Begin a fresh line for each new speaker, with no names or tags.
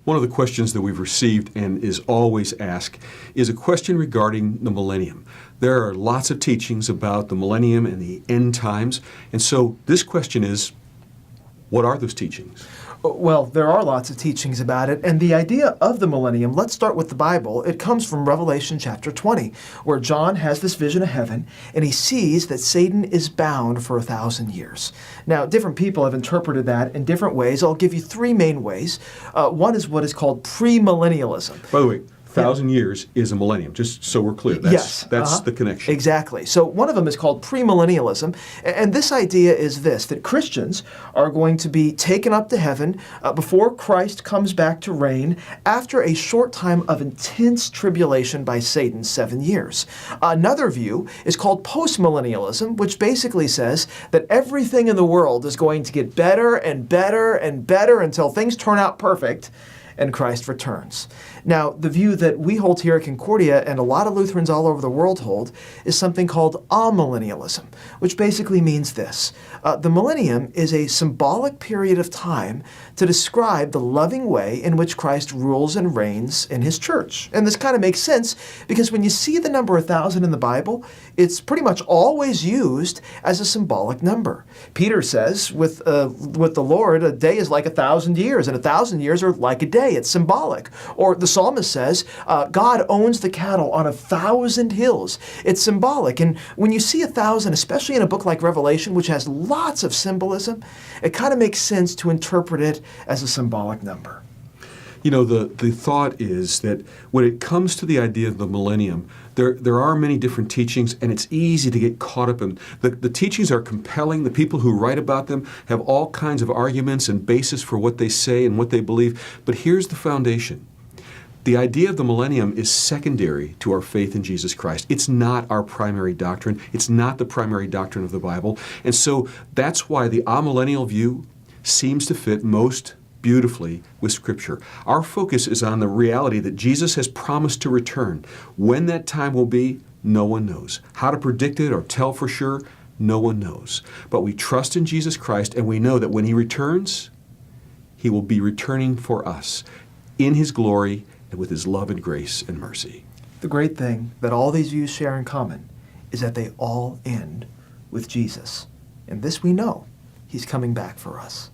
One of the questions that we've received and is always asked is a question regarding the millennium. There are lots of teachings about the millennium and the end times, and so this question is, what are those teachings?
Well, there are lots of teachings about it, and the idea of the millennium, let's start with the Bible. It comes from Revelation chapter 20, where John has this vision of heaven, and he sees that Satan is bound for 1,000 years. Now, different people have interpreted that in different ways. I'll give you three main ways. One is what is called premillennialism.
By the way, 1,000 years is a millennium, just so we're clear. That's the connection.
Exactly. So one of them is called premillennialism, and this idea is this, that Christians are going to be taken up to heaven before Christ comes back to reign after a short time of intense tribulation by Satan, 7 years. Another view is called postmillennialism, which basically says that everything in the world is going to get better and better and better until things turn out perfect and Christ returns. Now, the view that we hold here at Concordia and a lot of Lutherans all over the world hold is something called Amillennialism, which basically means this. The millennium is a symbolic period of time to describe the loving way in which Christ rules and reigns in his church. And this kind of makes sense because when you see the number 1,000 in the Bible, it's pretty much always used as a symbolic number. Peter says with the Lord, a day is like 1,000 years, and 1,000 years are like a day. It's symbolic. Or the psalmist says, God owns the cattle on 1,000 hills. It's symbolic. And when you see 1,000, especially in a book like Revelation, which has lots of symbolism, it kind of makes sense to interpret it as a symbolic number.
You know, the thought is that when it comes to the idea of the millennium, there are many different teachings, and it's easy to get caught up in. The teachings are compelling. The people who write about them have all kinds of arguments and basis for what they say and what they believe. But here's the foundation. The idea of the millennium is secondary to our faith in Jesus Christ. It's not our primary doctrine. It's not the primary doctrine of the Bible. And so that's why the amillennial view seems to fit most beautifully with Scripture. Our focus is on the reality that Jesus has promised to return. When that time will be, no one knows. How to predict it or tell for sure, no one knows. But we trust in Jesus Christ, and we know that when he returns, he will be returning for us in his glory and with his love and grace and mercy.
The great thing that all these views share in common is that they all end with Jesus. And this we know, he's coming back for us.